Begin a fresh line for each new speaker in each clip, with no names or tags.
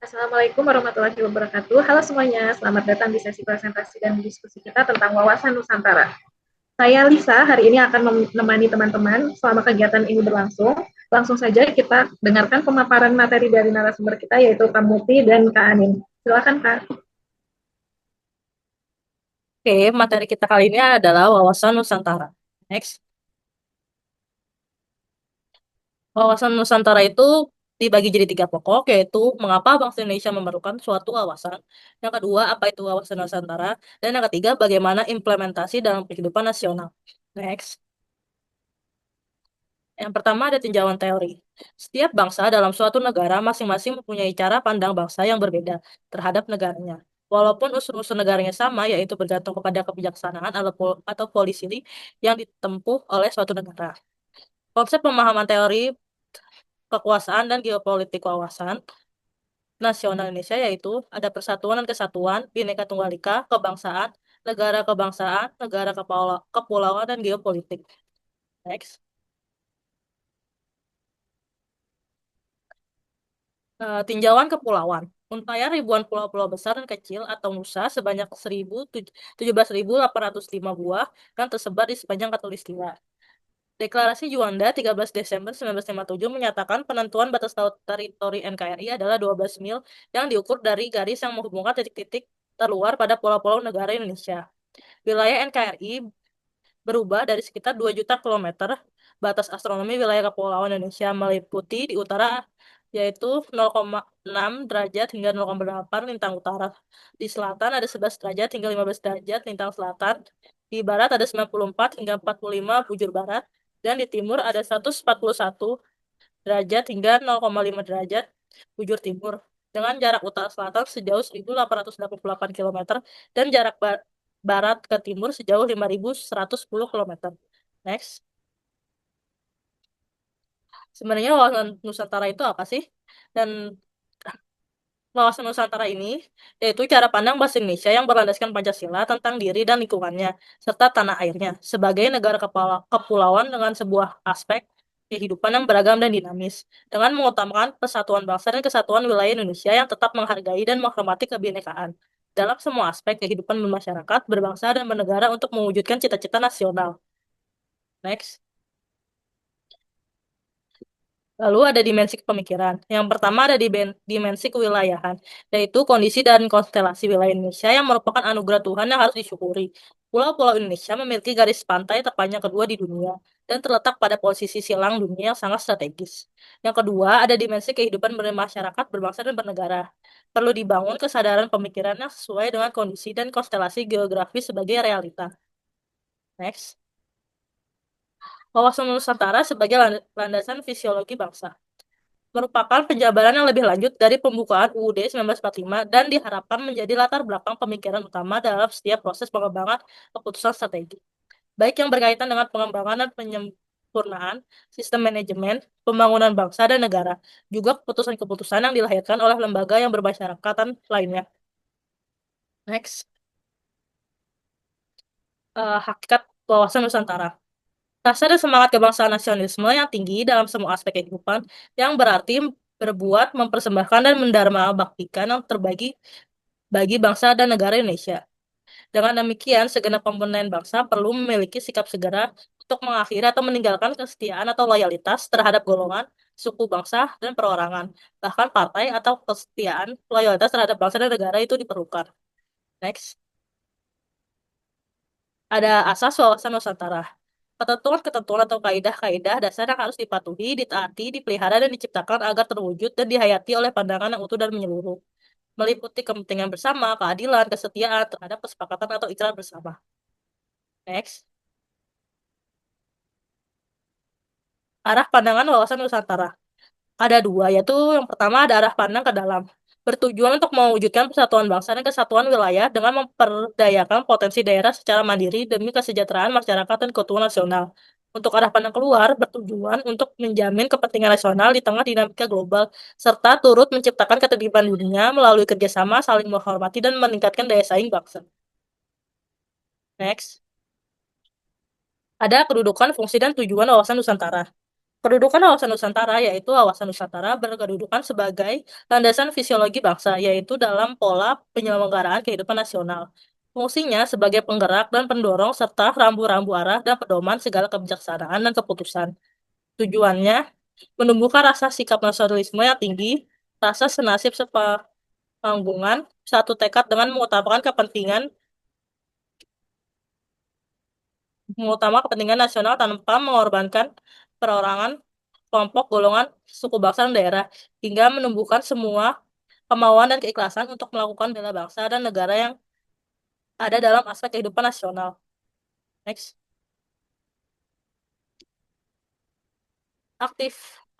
Assalamualaikum warahmatullahi wabarakatuh. Halo semuanya, selamat datang di sesi presentasi dan diskusi kita tentang wawasan Nusantara. Saya Lisa, hari ini akan menemani teman-teman selama kegiatan ini berlangsung. Langsung saja kita dengarkan pemaparan materi dari narasumber kita, yaitu Kak Muti dan Kak Anin. Silakan Kak.
Oke, materi kita kali ini adalah wawasan Nusantara. Next. Wawasan Nusantara itu dibagi jadi tiga pokok, yaitu mengapa bangsa Indonesia memerlukan suatu wawasan. Yang kedua, apa itu wawasan Nusantara. Dan yang ketiga, bagaimana implementasi dalam kehidupan nasional. Next. Yang pertama ada tinjauan teori. Setiap bangsa dalam suatu negara masing-masing mempunyai cara pandang bangsa yang berbeda terhadap negaranya. Walaupun unsur-unsur negaranya sama, yaitu bergantung kepada kebijaksanaan atau polisi yang ditempuh oleh suatu negara. Konsep pemahaman teori kekuasaan dan geopolitik wawasan nasional Indonesia yaitu ada persatuan dan kesatuan, Bhinneka Tunggal Ika, kebangsaan, negara kepulauan, dan geopolitik. Next. Tinjauan kepulauan. Untaian ribuan pulau-pulau besar dan kecil atau nusa sebanyak 17.805 buah yang tersebar di sepanjang Katulistiwa. Deklarasi Juanda 13 Desember 1957 menyatakan penentuan batas laut teritori NKRI adalah 12 mil yang diukur dari garis yang menghubungkan titik-titik terluar pada pulau-pulau negara Indonesia. Wilayah NKRI berubah dari sekitar 2 juta kilometer. Batas astronomi wilayah kepulauan Indonesia meliputi di utara yaitu 0,6 derajat hingga 0,8 lintang utara. Di selatan ada 11 derajat hingga 15 derajat lintang selatan. Di barat ada 94 hingga 45 bujur barat. Dan di timur ada 141 derajat hingga 0,5 derajat bujur timur. Dengan jarak utara selatan sejauh 1.888 kilometer dan jarak barat ke timur sejauh 5.110 kilometer. Next. Sebenarnya wawasan Nusantara itu apa sih? Dan wawasan Nusantara ini yaitu cara pandang bahasa Indonesia yang berlandaskan Pancasila tentang diri dan lingkungannya, serta tanah airnya, sebagai negara kepulauan dengan sebuah aspek kehidupan yang beragam dan dinamis, dengan mengutamakan persatuan bangsa dan kesatuan wilayah Indonesia yang tetap menghargai dan menghormati kebinekaan dalam semua aspek kehidupan bermasyarakat, berbangsa, dan bernegara untuk mewujudkan cita-cita nasional. Next. Lalu ada dimensi pemikiran. Yang pertama ada dimensi kewilayahan, yaitu kondisi dan konstelasi wilayah Indonesia yang merupakan anugerah Tuhan yang harus disyukuri. Pulau-pulau Indonesia memiliki garis pantai terpanjang kedua di dunia dan terletak pada posisi silang dunia yang sangat strategis. Yang kedua ada dimensi kehidupan bermasyarakat, berbangsa, dan bernegara. Perlu dibangun kesadaran pemikiran yang sesuai dengan kondisi dan konstelasi geografis sebagai realita. Next. Wawasan Nusantara sebagai landasan fisiologi bangsa merupakan penjabaran yang lebih lanjut dari pembukaan UUD 1945 dan diharapkan menjadi latar belakang pemikiran utama dalam setiap proses pengembangan keputusan strategi, baik yang berkaitan dengan pengembangan dan penyempurnaan sistem manajemen, pembangunan bangsa dan negara, juga keputusan-keputusan yang dilahirkan oleh lembaga yang bermasyarakatan lainnya. Next. Hakikat wawasan Nusantara. Rasa dan semangat kebangsaan nasionalisme yang tinggi dalam semua aspek kehidupan, yang berarti berbuat, mempersembahkan, dan mendharma baktikan yang terbagi bagi bangsa dan negara Indonesia. Dengan demikian, segenap komponen bangsa perlu memiliki sikap segera untuk mengakhiri atau meninggalkan kesetiaan atau loyalitas terhadap golongan, suku bangsa, dan perorangan. Bahkan partai atau kesetiaan, loyalitas terhadap bangsa dan negara itu diperlukan. Next. Ada asas wawasan Nusantara. Ketentuan-ketentuan atau kaidah-kaidah dasar yang harus dipatuhi, ditaati, dipelihara, dan diciptakan agar terwujud dan dihayati oleh pandangan yang utuh dan menyeluruh. Meliputi kepentingan bersama, keadilan, kesetiaan terhadap kesepakatan atau ikrar bersama. Next. Arah pandangan wawasan Nusantara. Ada dua, yaitu yang pertama ada arah pandang ke dalam. Bertujuan untuk mewujudkan persatuan bangsa dan kesatuan wilayah dengan memperdayakan potensi daerah secara mandiri demi kesejahteraan masyarakat dan keutuhan nasional. Untuk arah pandang keluar, bertujuan untuk menjamin kepentingan nasional di tengah dinamika global, serta turut menciptakan ketertiban dunia melalui kerjasama, saling menghormati, dan meningkatkan daya saing bangsa. Next. Ada kedudukan, fungsi, dan tujuan wawasan Nusantara. Kedudukan wawasan Nusantara yaitu wawasan Nusantara berkedudukan sebagai landasan fisiologi bangsa, yaitu dalam pola penyelenggaraan kehidupan nasional. Fungsinya sebagai penggerak dan pendorong serta rambu-rambu arah dan pedoman segala kebijaksanaan dan keputusan. Tujuannya menumbuhkan rasa sikap nasionalisme yang tinggi, rasa senasib sepanggungan, satu tekad dengan mengutama kepentingan nasional tanpa mengorbankan perorangan, kelompok, golongan, suku bangsa, dan daerah, hingga menumbuhkan semua kemauan dan keikhlasan untuk melakukan bela bangsa dan negara yang ada dalam aspek kehidupan nasional. Next.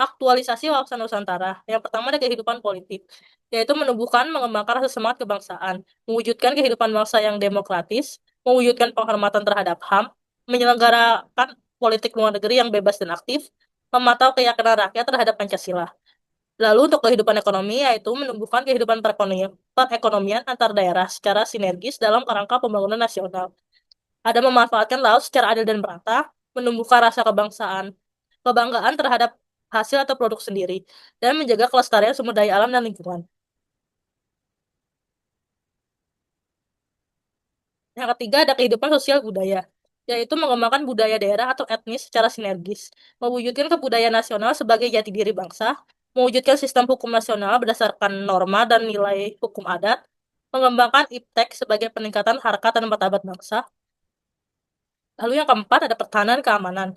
Aktualisasi wawasan Nusantara. Yang pertama ada kehidupan politik, yaitu menumbuhkan, mengembangkan rasa semangat kebangsaan, mewujudkan kehidupan bangsa yang demokratis, mewujudkan penghormatan terhadap HAM, menyelenggarakan politik luar negeri yang bebas dan aktif, memantau keyakinan rakyat terhadap Pancasila. Lalu untuk kehidupan ekonomi, yaitu menumbuhkan kehidupan perekonomian antar daerah secara sinergis dalam kerangka pembangunan nasional. Ada memanfaatkan laut secara adil dan merata, menumbuhkan rasa kebanggaan terhadap hasil atau produk sendiri, dan menjaga kelestarian sumber daya alam dan lingkungan. Yang ketiga ada kehidupan sosial budaya, yaitu mengembangkan budaya daerah atau etnis secara sinergis, mewujudkan kebudayaan nasional sebagai jati diri bangsa, mewujudkan sistem hukum nasional berdasarkan norma dan nilai hukum adat, mengembangkan iptek sebagai peningkatan harkat dan martabat bangsa. Lalu yang keempat ada pertahanan keamanan,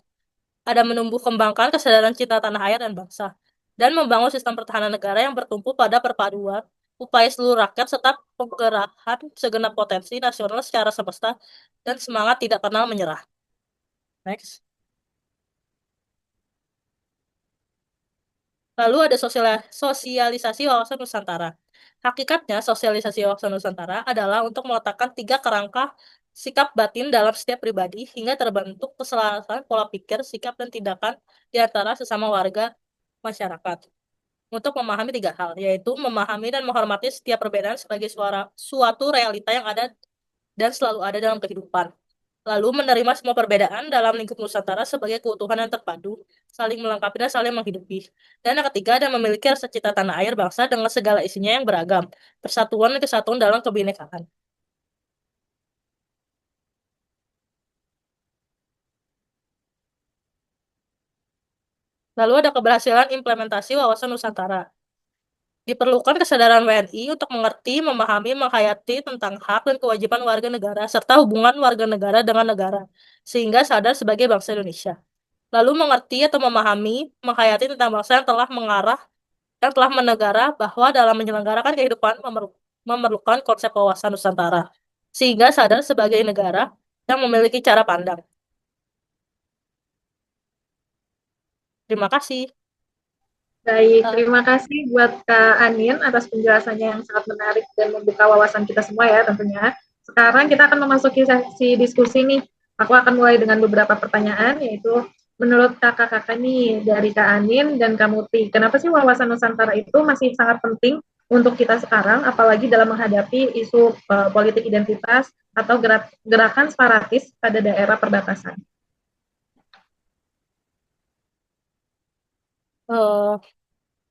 ada menumbuh kembangkan kesadaran cinta tanah air dan bangsa, dan membangun sistem pertahanan negara yang bertumpu pada perpaduan upaya seluruh rakyat serta penggerahan segenap potensi nasional secara semesta dan semangat tidak kenal menyerah. Next. Lalu ada sosialisasi wawasan Nusantara. Hakikatnya, sosialisasi wawasan Nusantara adalah untuk meletakkan tiga kerangka sikap batin dalam setiap pribadi hingga terbentuk keselarasan pola pikir, sikap, dan tindakan di antara sesama warga masyarakat. Untuk memahami tiga hal, yaitu memahami dan menghormati setiap perbedaan sebagai suatu realita yang ada dan selalu ada dalam kehidupan. Lalu menerima semua perbedaan dalam lingkup Nusantara sebagai keutuhan yang terpadu, saling melengkapi dan saling menghidupi. Dan yang ketiga, ada memiliki rasa cinta tanah air bangsa dengan segala isinya yang beragam, persatuan dan kesatuan dalam kebinekaan. Lalu ada keberhasilan implementasi wawasan Nusantara. Diperlukan kesadaran WNI untuk mengerti, memahami, menghayati tentang hak dan kewajiban warga negara, serta hubungan warga negara dengan negara, sehingga sadar sebagai bangsa Indonesia. Lalu mengerti atau memahami, menghayati tentang bangsa yang telah menegara bahwa dalam menyelenggarakan kehidupan memerlukan konsep wawasan Nusantara, sehingga sadar sebagai negara yang memiliki cara pandang. Terima kasih.
Baik,
Eh,
terima kasih buat Kak Anin atas penjelasannya yang sangat menarik dan membuka wawasan kita semua ya tentunya. Sekarang kita akan memasuki sesi diskusi nih. Aku akan mulai dengan beberapa pertanyaan, yaitu menurut kakak-kakak nih dari Kak Anin dan Kak Muti, kenapa sih wawasan Nusantara itu masih sangat penting untuk kita sekarang, apalagi dalam menghadapi isu politik identitas atau gerakan separatis pada daerah perbatasan?
eh,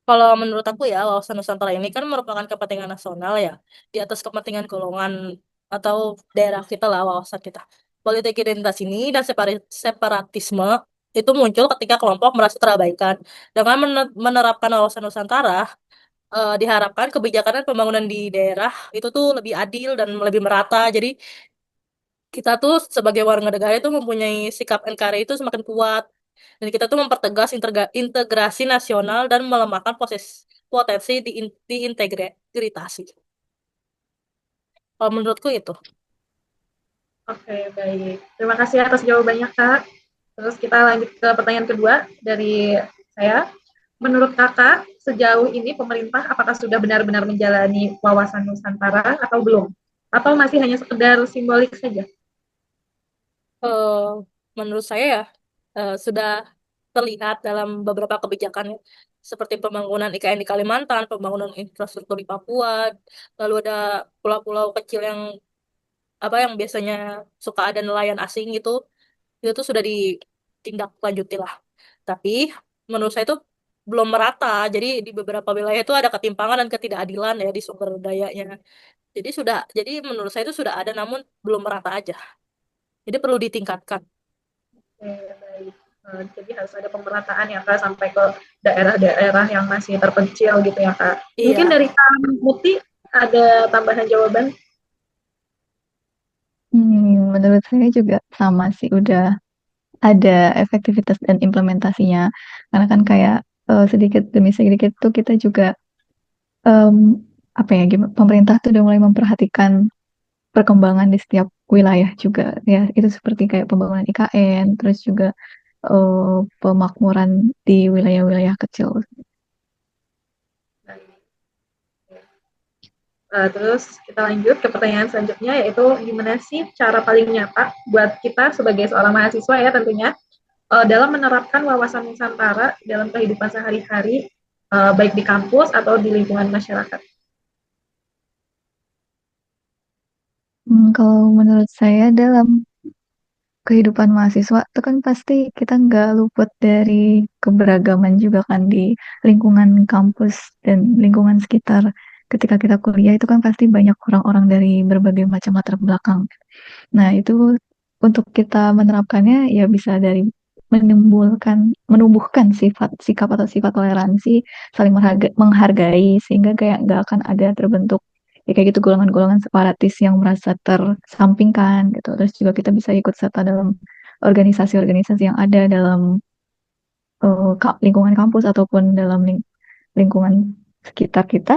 Kalau menurut aku ya, wawasan Nusantara ini kan merupakan kepentingan nasional ya, di atas kepentingan golongan atau daerah kita lah, wawasan kita. Politik identitas ini dan separatisme itu muncul ketika kelompok merasa terabaikan. Dengan menerapkan wawasan Nusantara, diharapkan kebijakan dan pembangunan di daerah itu tuh lebih adil dan lebih merata. Jadi kita tuh sebagai warga negara itu mempunyai sikap NKRI itu semakin kuat. Dan kita tuh mempertegas integrasi nasional dan melemahkan potensi diintegritasi. Kalau menurutku itu.
Oke, baik. Terima kasih atas jawabannya, Kak. Terus kita lanjut ke pertanyaan kedua dari saya. Menurut Kakak, sejauh ini pemerintah apakah sudah benar-benar menjalani wawasan Nusantara atau belum? Atau masih hanya sekedar simbolik saja?
eh Menurut saya ya, sudah terlihat dalam beberapa kebijakan ya, seperti pembangunan IKN di Kalimantan, pembangunan infrastruktur di Papua, lalu ada pulau-pulau kecil yang yang biasanya suka ada nelayan asing gitu, itu tuh sudah ditindaklanjuti lah. Tapi menurut saya itu belum merata. Jadi di beberapa wilayah itu ada ketimpangan dan ketidakadilan ya di sumber dayanya. Jadi menurut saya itu sudah ada namun belum merata aja. Jadi perlu ditingkatkan.
Oke, baik. Jadi harus ada pemerataan ya Kak sampai ke daerah-daerah yang masih terpencil gitu ya Kak. Mungkin
Iya.
dari Kak Muti ada tambahan jawaban?
Menurut saya juga sama sih, udah ada efektivitas dan implementasinya. Karena kan kayak sedikit demi sedikit tuh kita juga em, apa ya, pemerintah tuh udah mulai memperhatikan perkembangan di setiap wilayah juga ya. Itu seperti kayak pembangunan IKN, terus juga pemakmuran di wilayah-wilayah kecil.
Terus kita lanjut ke pertanyaan selanjutnya, yaitu gimana sih cara paling nyata buat kita sebagai seorang mahasiswa ya tentunya dalam menerapkan wawasan Nusantara dalam kehidupan sehari-hari, baik di kampus atau di lingkungan masyarakat.
Kalau menurut saya dalam kehidupan mahasiswa itu kan pasti kita nggak luput dari keberagaman juga kan di lingkungan kampus dan lingkungan sekitar. Ketika kita kuliah itu kan pasti banyak orang-orang dari berbagai macam latar belakang. Nah, itu untuk kita menerapkannya ya bisa dari menumbuhkan sifat sikap atau sifat toleransi, saling menghargai sehingga kayak nggak akan ada terbentuk ya kayak gitu golongan-golongan separatis yang merasa tersampingkan gitu. Terus juga kita bisa ikut serta dalam organisasi-organisasi yang ada dalam lingkungan kampus ataupun dalam lingkungan sekitar kita.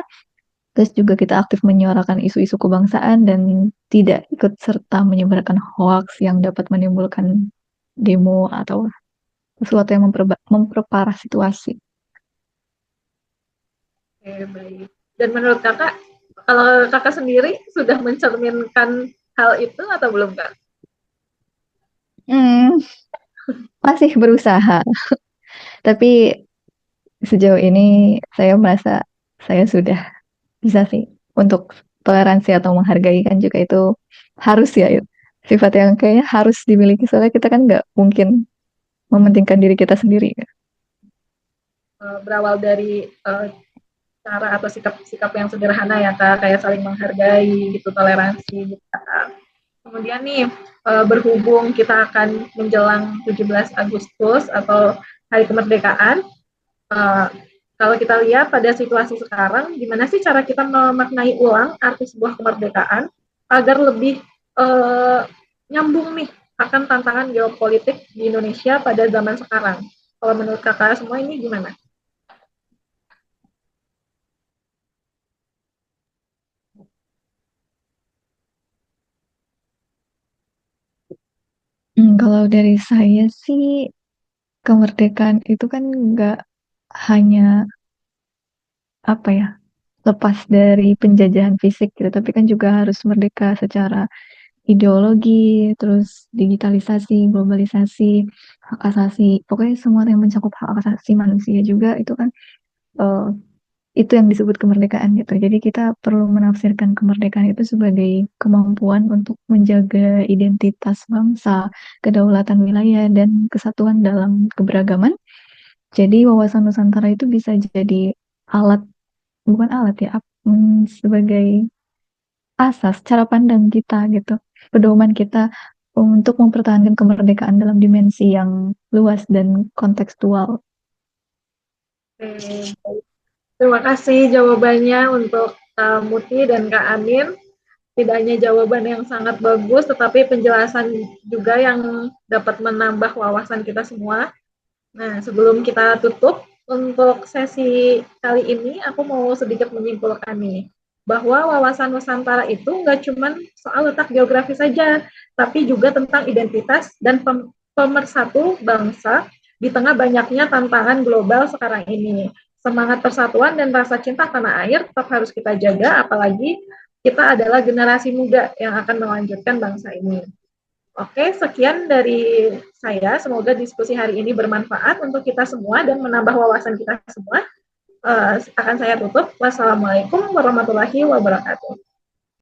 Terus juga kita aktif menyuarakan isu-isu kebangsaan dan tidak ikut serta menyebarkan hoax yang dapat menimbulkan demo atau sesuatu yang memperparah situasi.
Oke, baik. Dan menurut kakak, kalau kakak sendiri sudah mencerminkan hal itu atau belum Kak?
Hmm, masih berusaha, tapi sejauh ini saya merasa saya sudah bisa sih untuk toleransi atau menghargai kan juga itu harus ya, sifat yang kayaknya harus dimiliki soalnya kita kan nggak mungkin mementingkan diri kita sendiri.
Berawal dari cara atau sikap-sikap yang sederhana ya Kak, kayak saling menghargai gitu, toleransi gitu Kak. Kemudian nih berhubung kita akan menjelang 17 Agustus atau Hari Kemerdekaan, uh, kalau kita lihat pada situasi sekarang, gimana sih cara kita memaknai ulang arti sebuah kemerdekaan agar lebih nyambung nih akan tantangan geopolitik di Indonesia pada zaman sekarang. Kalau menurut kakak semua ini gimana?
Kalau dari saya sih kemerdekaan itu kan nggak hanya apa ya, lepas dari penjajahan fisik gitu, tapi kan juga harus merdeka secara ideologi, terus digitalisasi, globalisasi, hak asasi, pokoknya semua yang mencakup hak asasi manusia juga itu kan eh, itu yang disebut kemerdekaan gitu. Jadi kita perlu menafsirkan kemerdekaan itu sebagai kemampuan untuk menjaga identitas bangsa, kedaulatan wilayah, dan kesatuan dalam keberagaman. Jadi wawasan Nusantara itu bisa jadi alat, bukan alat ya, sebagai asas cara pandang kita gitu, pedoman kita untuk mempertahankan kemerdekaan dalam dimensi yang luas dan kontekstual.
Terima kasih jawabannya untuk Muti dan Kak Anin. Tidak hanya jawaban yang sangat bagus, tetapi penjelasan juga yang dapat menambah wawasan kita semua. Nah, sebelum kita tutup untuk sesi kali ini, aku mau sedikit menyimpulkan nih, bahwa wawasan Nusantara itu nggak cuma soal letak geografis saja, tapi juga tentang identitas dan pemersatu bangsa di tengah banyaknya tantangan global sekarang ini. Semangat persatuan dan rasa cinta tanah air tetap harus kita jaga, apalagi kita adalah generasi muda yang akan melanjutkan bangsa ini. Oke, sekian dari saya. Semoga diskusi hari ini bermanfaat untuk kita semua dan menambah wawasan kita semua. Akan saya tutup. Wassalamualaikum warahmatullahi wabarakatuh.